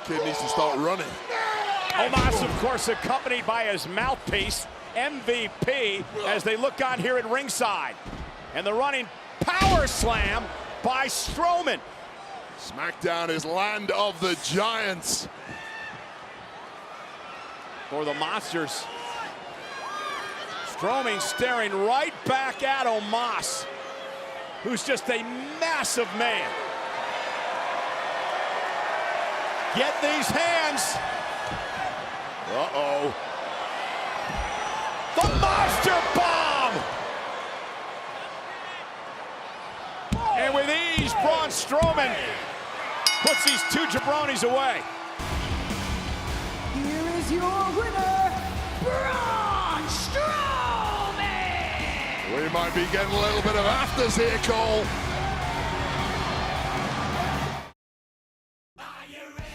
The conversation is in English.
kid needs to start running. Omos, of course, accompanied by his mouthpiece, MVP, as they look on here at ringside. And the running power slam by Strowman. SmackDown is land of the giants. For the Monsters. Strowman staring right back at Omos, who's just a massive man. Get these hands. Uh-oh. The Monster Bomb! And with ease, Braun Strowman puts these two jabronis away. Here is your winner, Braun Strowman! We might be getting a little bit of afters here, Cole. Are you ready?